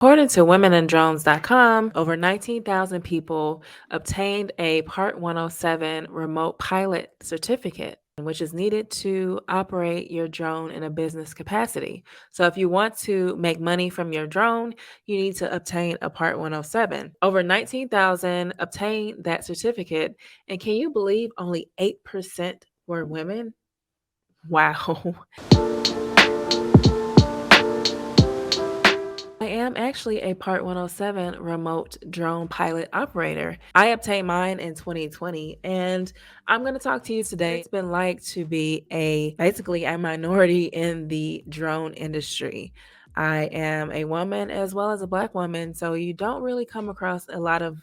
According to womenandrones.com, over 19,000 people obtained a Part 107 remote pilot certificate, which is needed to operate your drone in a business capacity. So, if you want to make money from your drone, you need to obtain a Part 107. Over 19,000 obtained that certificate. And can you believe only 8% were women? Wow. I am actually a Part 107 remote drone pilot operator. I obtained mine in 2020, and I'm going to talk to you today. It's been like to be basically a minority in the drone industry. I am a woman as well as a Black woman, so you don't really come across a lot of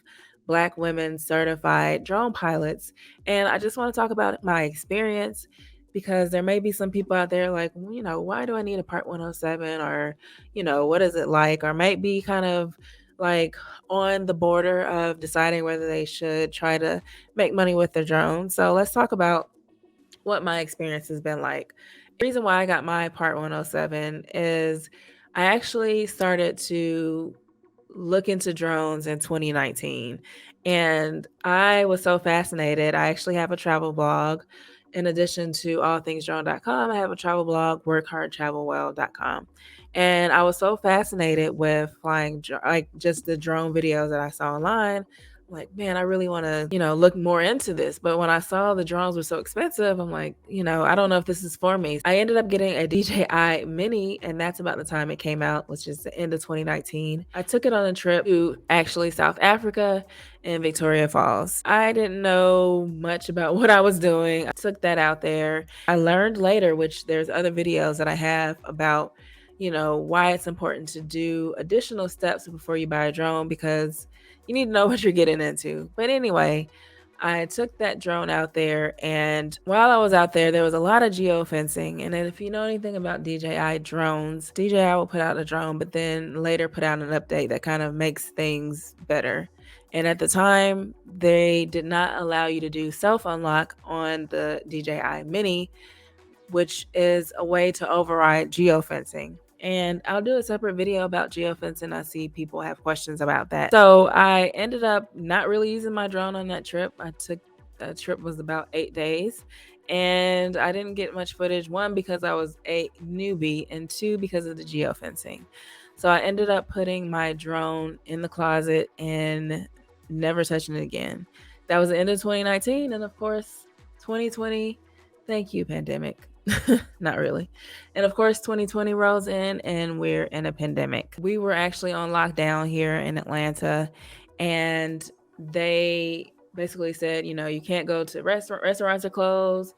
Black women certified drone pilots. And I just want to talk about my experience because there may be some people out there like, "Well, why do I need a Part 107?" Or what is it like? Or might be kind of like on the border of deciding whether they should try to make money with their drone. So let's talk about what my experience has been like. The reason why I got my Part 107 is I actually started to look into drones in 2019. And I was so fascinated. I actually have a travel blog. In addition to allthingsdrone.com, I have a travel blog, workhardtravelwell.com. And I was so fascinated with flying, like just the drone videos that I saw online. Like, man, I really want to, look more into this. But when I saw the drones were so expensive, I'm like, I don't know if this is for me. I ended up getting a DJI Mini, and that's about the time it came out, which is the end of 2019. I took it on a trip to actually South Africa and Victoria Falls. I didn't know much about what I was doing. I took that out there. I learned later, which there's other videos that I have about, why it's important to do additional steps before you buy a drone because you need to know what you're getting into. But anyway, I took that drone out there, and while I was out there was a lot of geofencing. And then if you know anything about DJI drones, DJI will put out a drone, but then later put out an update that kind of makes things better. And at the time, they did not allow you to do self unlock on the DJI Mini, which is a way to override geofencing. And I'll do a separate video about geofencing. I see people have questions about that. So I ended up not really using my drone on that trip. That trip was about 8 days. And I didn't get much footage. One, because I was a newbie, and two, because of the geofencing. So I ended up putting my drone in the closet and never touching it again. That was the end of 2019. And of course, 2020, thank you, pandemic. Not really. And of course, 2020 rolls in and we're in a pandemic. We were actually on lockdown here in Atlanta, and they basically said, you can't go to restaurants are closed,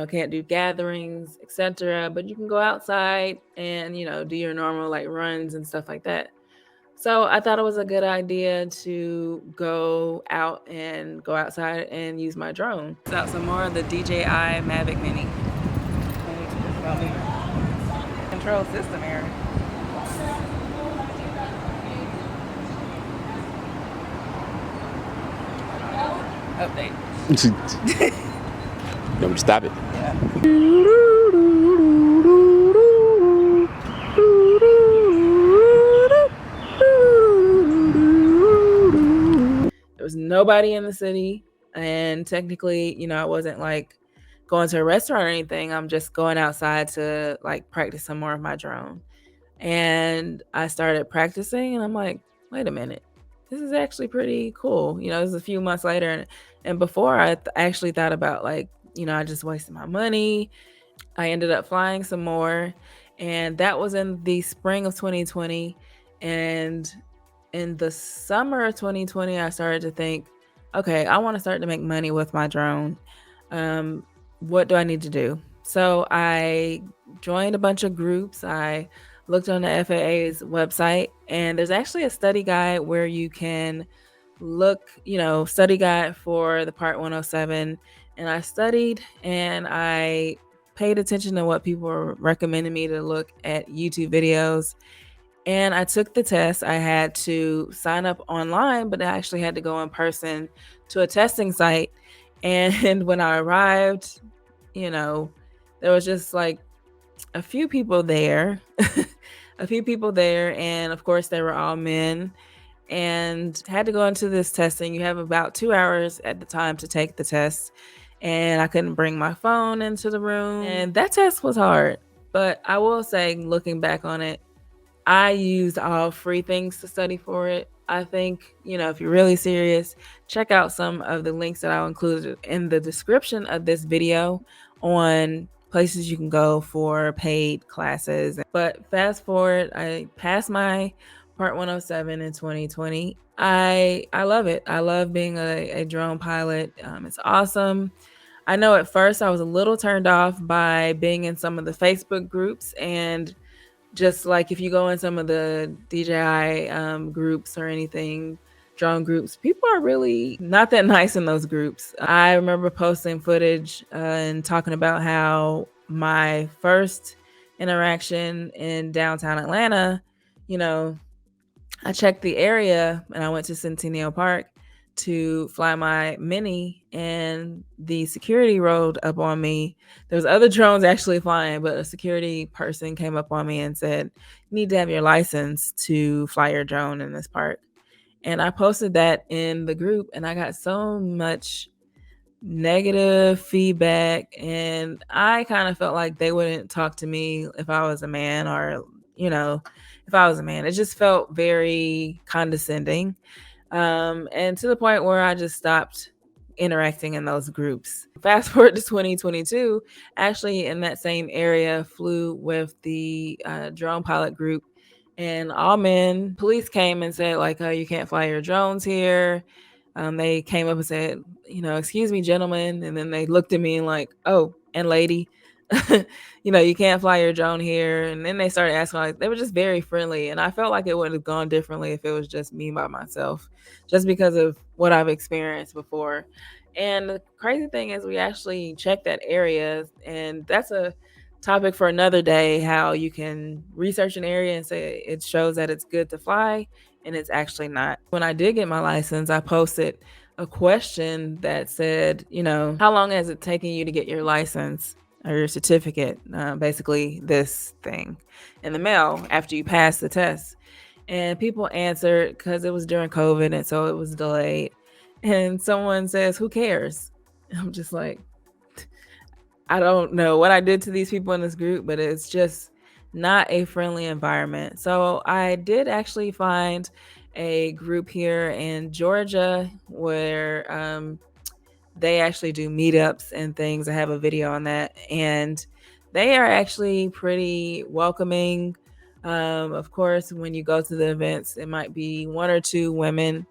can't do gatherings, etc. But you can go outside and, do your normal like runs and stuff like that. So I thought it was a good idea to go outside and use my drone. Out some more of the DJI Mavic Mini. Control system error. Update. You want me to stop it? There was nobody in the city, and technically, I wasn't like going to a restaurant or anything. I'm just going outside to like practice some more of my drone. And I started practicing, and I'm like, wait a minute, this is actually pretty cool. This is a few months later, and before I actually thought about like, I just wasted my money. I ended up flying some more, and that was in the spring of 2020. And in the summer of 2020, I started to think, okay, I want to start to make money with my drone. What do I need to do? So I joined a bunch of groups. I looked on the FAA's website, and there's actually a study guide where you can look, study guide for the Part 107. And I studied and I paid attention to what people were recommending me to look at YouTube videos. And I took the test. I had to sign up online, but I actually had to go in person to a testing site. And when I arrived, there was just like a few people there. a few people there, and of course they were all men, and had to go into this testing. You have about 2 hours at the time to take the test, and I couldn't bring my phone into the room, and that test was hard. But I will say, looking back on it, I used all free things to study for it. I think, if you're really serious, check out some of the links that I'll include in the description of this video on places you can go for paid classes. But fast forward, I passed my Part 107 in 2020. I love it. I love being a drone pilot. It's awesome. I know at first I was a little turned off by being in some of the Facebook groups, and just like if you go in some of the DJI groups or anything, drone groups, people are really not that nice in those groups. I remember posting footage and talking about how my first interaction in downtown Atlanta, you know, I checked the area and I went to Centennial Park to fly my Mini, and the security rolled up on me. There was other drones actually flying, but a security person came up on me and said, "You need to have your license to fly your drone in this park." And I posted that in the group, and I got so much negative feedback, and I kind of felt like they wouldn't talk to me if I was a man, or if I was a man. It just felt very condescending, and to the point where I just stopped interacting in those groups. Fast forward to 2022, actually in that same area, flew with the drone pilot group, and all men. Police came and said, like, "Oh, you can't fly your drones here." They came up and said, "Excuse me, gentlemen," and then they looked at me and like, "Oh, and lady." You can't fly your drone here. And then they started asking, like, they were just very friendly. And I felt like it would have gone differently if it was just me by myself, just because of what I've experienced before. And the crazy thing is, we actually checked that area, and that's a topic for another day, how you can research an area and say it shows that it's good to fly, and it's actually not. When I did get my license, I posted a question that said, how long has it taken you to get your license or your certificate, basically this thing, in the mail after you pass the test? And people answered, because it was during COVID and so it was delayed. And someone says, "Who cares?" I'm just like, I don't know what I did to these people in this group, but it's just not a friendly environment. So I did actually find a group here in Georgia where they actually do meetups and things. I have a video on that, and they are actually pretty welcoming. Of course, when you go to the events, it might be one or two women,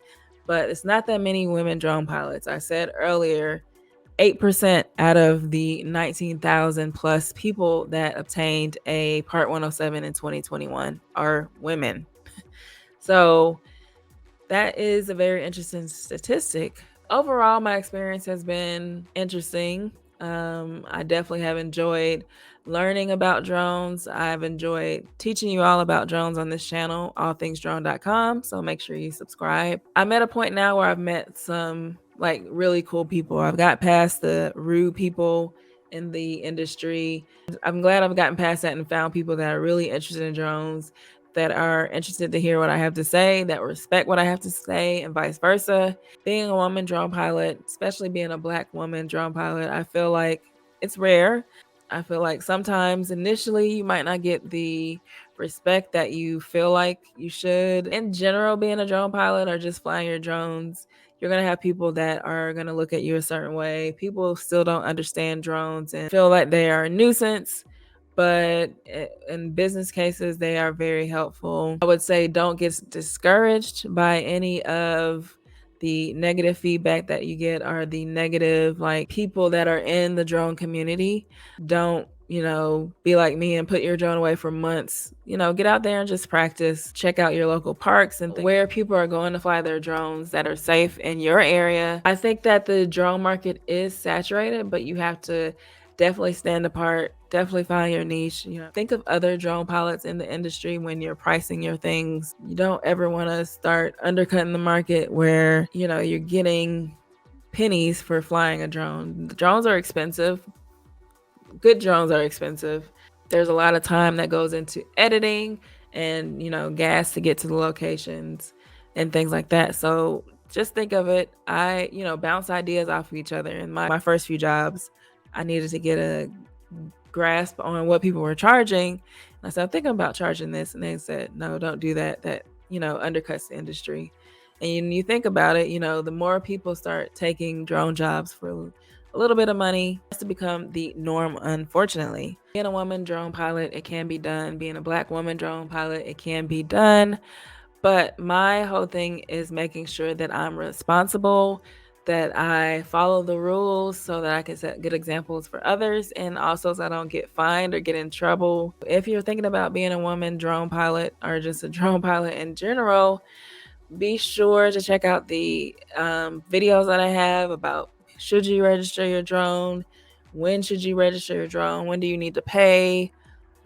but it's not that many women drone pilots. I said earlier, 8% out of the 19,000 plus people that obtained a Part 107 in 2021 are women. So that is a very interesting statistic. Overall, my experience has been interesting. I definitely have enjoyed learning about drones. I've enjoyed teaching you all about drones on this channel, allthingsdrone.com. So make sure you subscribe. I'm at a point now where I've met some like really cool people. I've got past the rude people in the industry. I'm glad I've gotten past that and found people that are really interested in drones, that are interested to hear what I have to say, that respect what I have to say, and vice versa. Being a woman drone pilot, especially being a Black woman drone pilot, I feel like it's rare. I feel like sometimes initially you might not get the respect that you feel like you should. In general, being a drone pilot or just flying your drones, you're going to have people that are going to look at you a certain way. People still don't understand drones and feel like they are a nuisance, but in business cases, they are very helpful. I would say don't get discouraged by any of the negative feedback that you get, or the negative like people that are in the drone community. Don't be like me and put your drone away for months. Get out there and just practice. Check out your local parks and where people are going to fly their drones that are safe in your area. I think that the drone market is saturated, but you have to definitely stand apart, definitely find your niche. Think of other drone pilots in the industry when you're pricing your things. You don't ever want to start undercutting the market where you're getting pennies for flying a drone. The drones are expensive. Good drones are expensive. There's a lot of time that goes into editing and, gas to get to the locations and things like that. So just think of it. I, bounce ideas off of each other. In my first few jobs, I needed to get a grasp on what people were charging. And I said, I'm thinking about charging this. And they said, no, don't do that. That, undercuts the industry. And you think about it, the more people start taking drone jobs for a little bit of money, it has to become the norm, unfortunately. Being a woman drone pilot, it can be done. Being a Black woman drone pilot, it can be done. But my whole thing is making sure that I'm responsible, that I follow the rules so that I can set good examples for others, and also so I don't get fined or get in trouble. If you're thinking about being a woman drone pilot or just a drone pilot in general, be sure to check out the videos that I have about should you register your drone, when should you register your drone, when do you need to pay.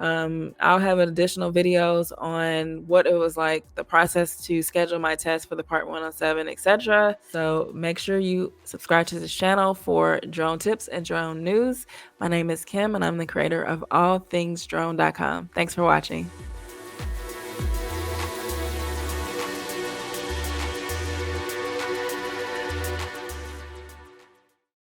I'll have additional videos on what it was like, the process to schedule my test for the Part 107, etc. So make sure you subscribe to this channel for drone tips and drone news. My name is Kim, and I'm the creator of allthingsdrone.com. Thanks for watching.